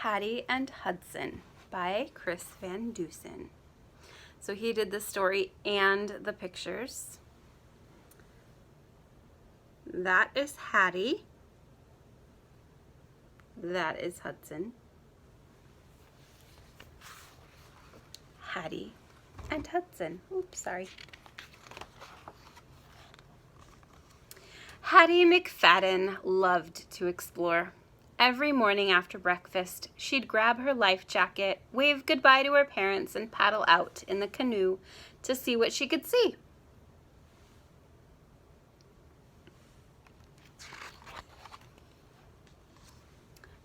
Hattie and Hudson by Chris Van Dusen. So he did the story and the pictures. That is Hattie. That is Hudson. Hattie and Hudson. Oops, sorry. Hattie McFadden loved to explore. Every morning after breakfast, she'd grab her life jacket, wave goodbye to her parents, and paddle out in the canoe to see what she could see.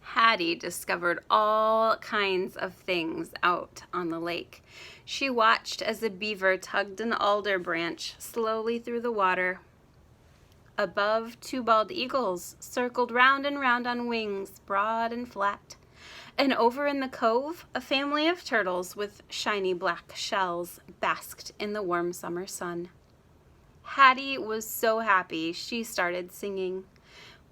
Hattie discovered all kinds of things out on the lake. She watched as a beaver tugged an alder branch slowly through the water. Above, two bald eagles circled round and round on wings, broad and flat. And over in the cove, a family of turtles with shiny black shells basked in the warm summer sun. Hattie was so happy she started singing.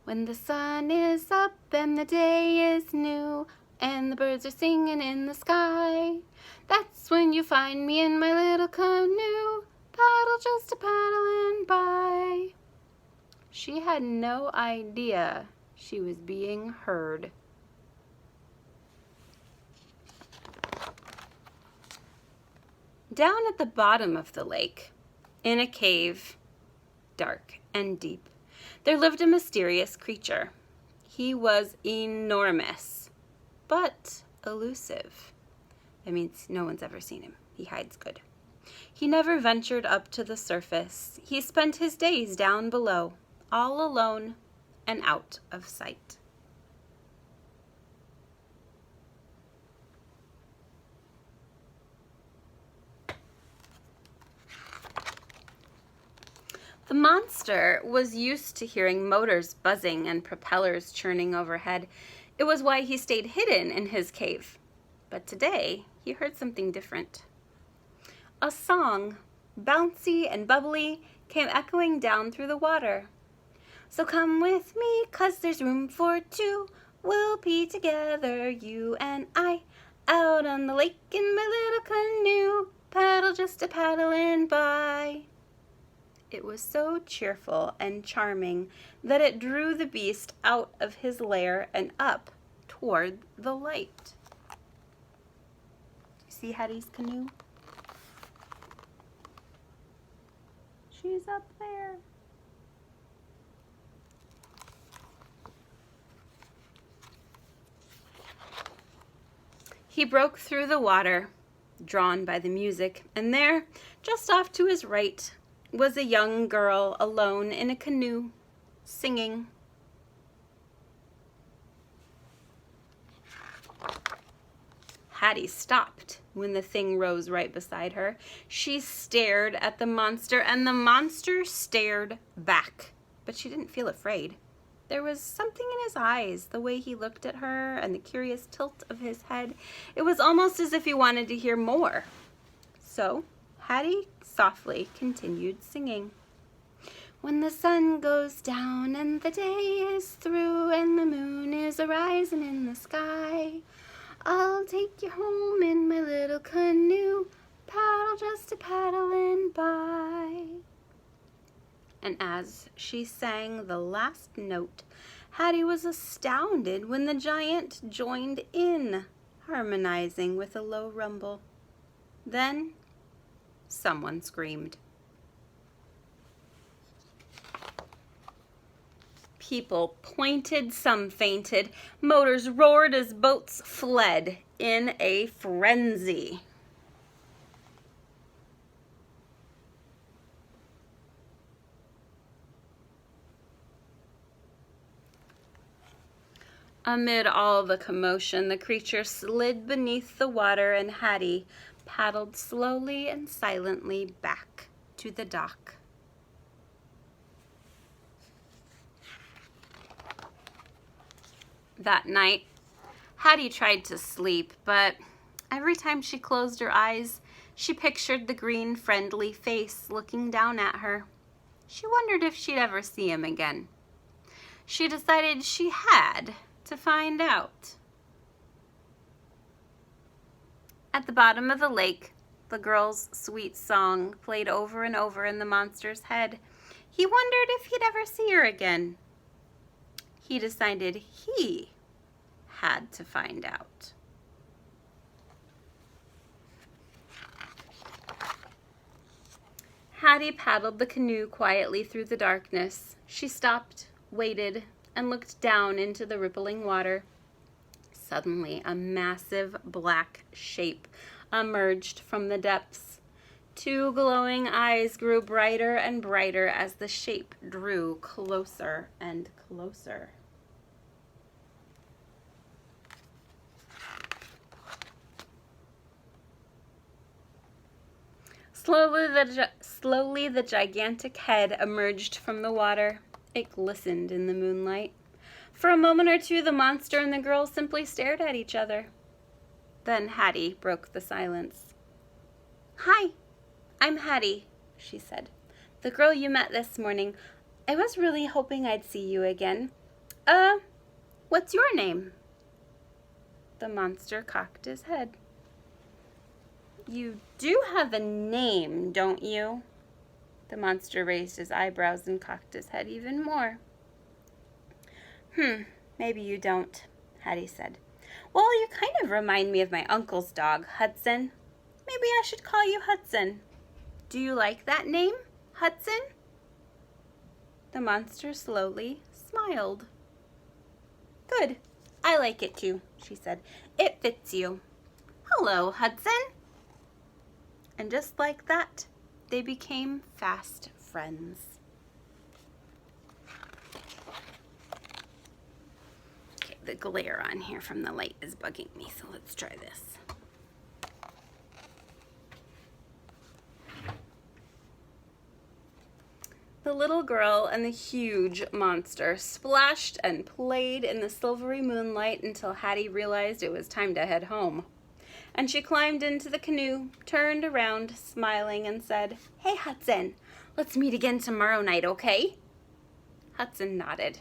When the sun is up and the day is new and the birds are singing in the sky, that's when you find me in my little canoe, paddle just a paddling by. She had no idea she was being heard. Down at the bottom of the lake, in a cave, dark and deep, there lived a mysterious creature. He was enormous, but elusive. That means no one's ever seen him. He hides good. He never ventured up to the surface. He spent his days down below, all alone and out of sight. The monster was used to hearing motors buzzing and propellers churning overhead. It was why he stayed hidden in his cave. But today, he heard something different. A song, bouncy and bubbly, came echoing down through the water. So come with me, 'cause there's room for two. We'll be together, you and I, out on the lake in my little canoe, paddle just a paddling by. It was so cheerful and charming that it drew the beast out of his lair and up toward the light. See Hattie's canoe? She's up there. He broke through the water, drawn by the music, and there, just off to his right, was a young girl alone in a canoe, singing. Hattie stopped when the thing rose right beside her. She stared at the monster, and the monster stared back, but she didn't feel afraid. There was something in his eyes, the way he looked at her and the curious tilt of his head. It was almost as if he wanted to hear more. So Hattie softly continued singing. When the sun goes down and the day is through and the moon is a-rising in the sky, I'll take you home in my little canoe, paddle just a paddling by. And as she sang the last note, Hattie was astounded when the giant joined in, harmonizing with a low rumble. Then someone screamed. People pointed, some fainted. Motors roared as boats fled in a frenzy. Amid all the commotion, the creature slid beneath the water, and Hattie paddled slowly and silently back to the dock. That night, Hattie tried to sleep, but every time she closed her eyes, she pictured the green, friendly face looking down at her. She wondered if she'd ever see him again. She decided she had to find out. At the bottom of the lake, the girl's sweet song played over and over in the monster's head. He wondered if he'd ever see her again. He decided he had to find out. Hattie paddled the canoe quietly through the darkness. She stopped, waited, and looked down into the rippling water. Suddenly, a massive black shape emerged from the depths. Two glowing eyes grew brighter and brighter as the shape drew closer and closer. Slowly, the gigantic head emerged from the water. It glistened in the moonlight. For a moment or two, the monster and the girl simply stared at each other. Then Hattie broke the silence. "Hi, I'm Hattie," she said. "The girl you met this morning. I was really hoping I'd see you again. What's your name?" The monster cocked his head. "You do have a name, don't you?" The monster raised his eyebrows and cocked his head even more. Maybe you don't," Hattie said. "Well, you kind of remind me of my uncle's dog, Hudson. Maybe I should call you Hudson. Do you like that name, Hudson?" The monster slowly smiled. "Good. I like it too," she said. "It fits you. Hello, Hudson." And just like that, they became fast friends. Okay, the glare on here from the light is bugging me, so let's try this. The little girl and the huge monster splashed and played in the silvery moonlight until Hattie realized it was time to head home. And she climbed into the canoe, turned around, smiling, and said, "Hey, Hudson, let's meet again tomorrow night, okay?" Hudson nodded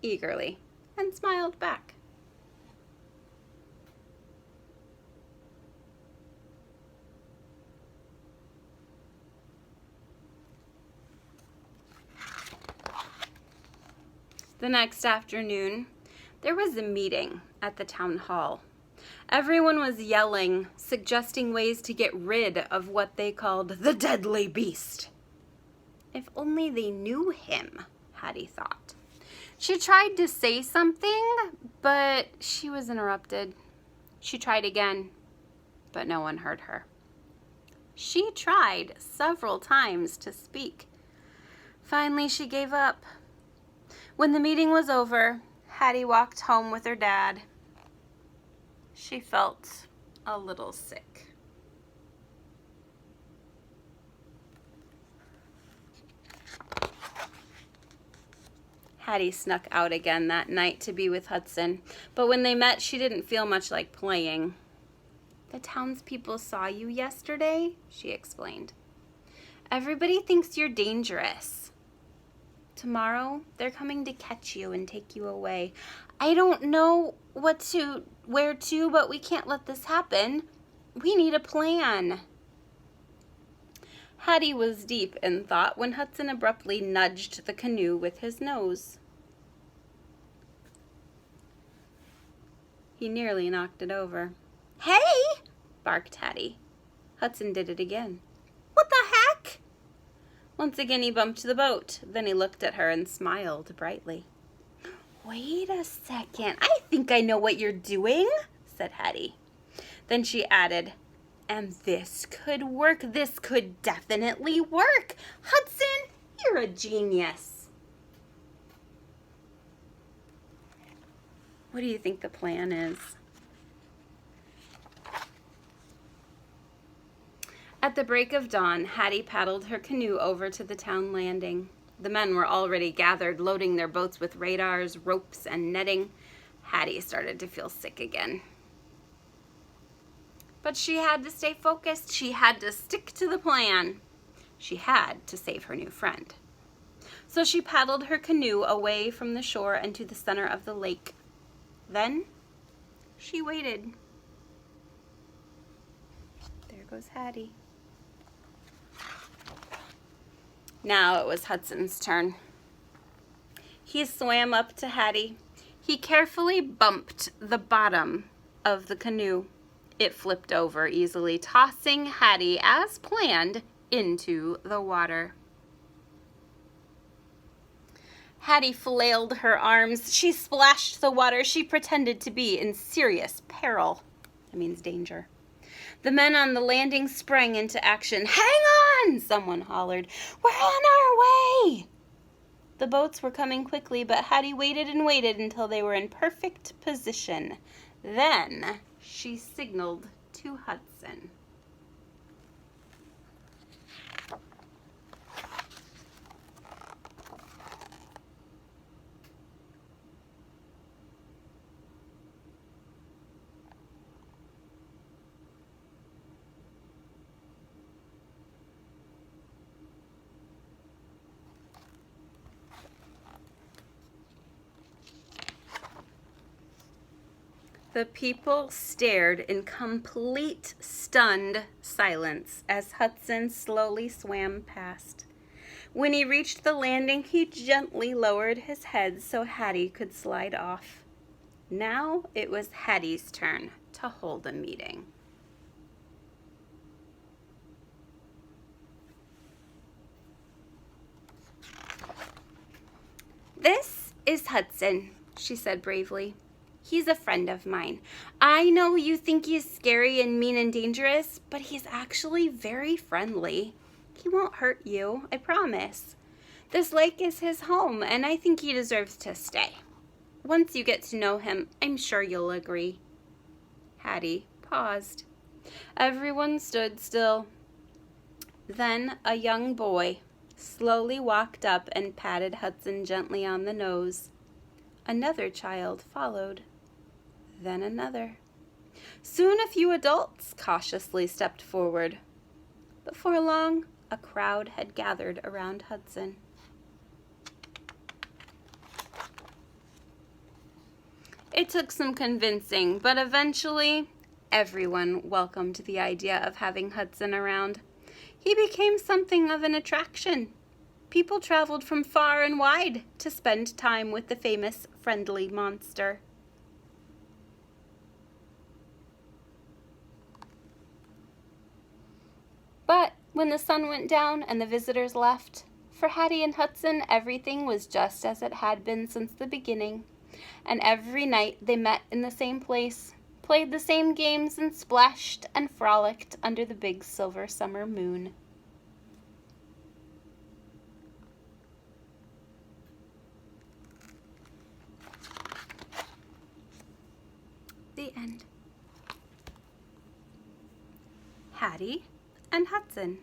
eagerly and smiled back. The next afternoon, there was a meeting at the town hall. Everyone was yelling, suggesting ways to get rid of what they called the deadly beast. If only they knew him, Hattie thought. She tried to say something, but she was interrupted. She tried again, but no one heard her. She tried several times to speak. Finally, she gave up. When the meeting was over, Hattie walked home with her dad. She felt a little sick. Hattie snuck out again that night to be with Hudson, but when they met, she didn't feel much like playing. "The townspeople saw you yesterday," she explained. "Everybody thinks you're dangerous. Tomorrow, they're coming to catch you and take you away. I don't know where to, but we can't let this happen. We need a plan." Hattie was deep in thought when Hudson abruptly nudged the canoe with his nose. He nearly knocked it over. "Hey!" barked Hattie. Hudson did it again. "What the heck?" Once again he bumped the boat. Then he looked at her and smiled brightly. "Wait a second. I think I know what you're doing," said Hattie. Then she added, "And this could work. This could definitely work. Hudson, you're a genius." What do you think the plan is? At the break of dawn, Hattie paddled her canoe over to the town landing. The men were already gathered, loading their boats with radars, ropes, and netting. Hattie started to feel sick again. But she had to stay focused. She had to stick to the plan. She had to save her new friend. So she paddled her canoe away from the shore and to the center of the lake. Then she waited. goes Hattie. Now it was Hudson's turn. He swam up to Hattie. He carefully bumped the bottom of the canoe. It flipped over easily, tossing Hattie, as planned, into the water. Hattie flailed her arms. She splashed the water. She pretended to be in serious peril. That means danger. The men on the landing sprang into action. "Hang on!" someone hollered. "We're on our way!" The boats were coming quickly, but Hattie waited and waited until they were in perfect position. Then she signaled to Hudson. The people stared in complete stunned silence as Hudson slowly swam past. When he reached the landing, he gently lowered his head so Hattie could slide off. Now it was Hattie's turn to hold a meeting. "This is Hudson," she said bravely. "He's a friend of mine. I know you think he's scary and mean and dangerous, but he's actually very friendly. He won't hurt you, I promise. This lake is his home, and I think he deserves to stay. Once you get to know him, I'm sure you'll agree." Hattie paused. Everyone stood still. Then a young boy slowly walked up and patted Hudson gently on the nose. Another child followed. Then another. Soon a few adults cautiously stepped forward. Before long, a crowd had gathered around Hudson. It took some convincing, but eventually everyone welcomed the idea of having Hudson around. He became something of an attraction. People traveled from far and wide to spend time with the famous friendly monster. But when the sun went down and the visitors left, for Hattie and Hudson, everything was just as it had been since the beginning. And every night they met in the same place, played the same games, and splashed and frolicked under the big silver summer moon. The end. Hattie and Hudson.